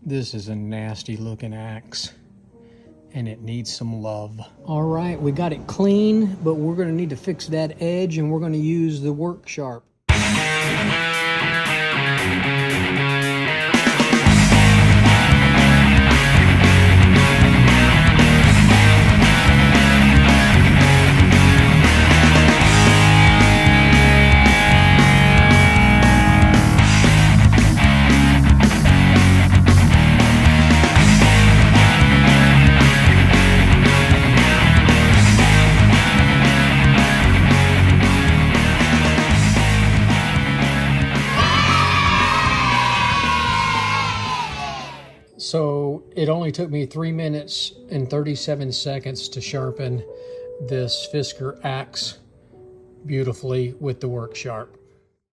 This is a nasty looking axe and it needs some love. All right, we got it clean, but we're gonna need to fix that edge and we're gonna use the work sharp. So it only took me 3 minutes and 37 seconds to sharpen this Fiskar axe beautifully with the work sharp.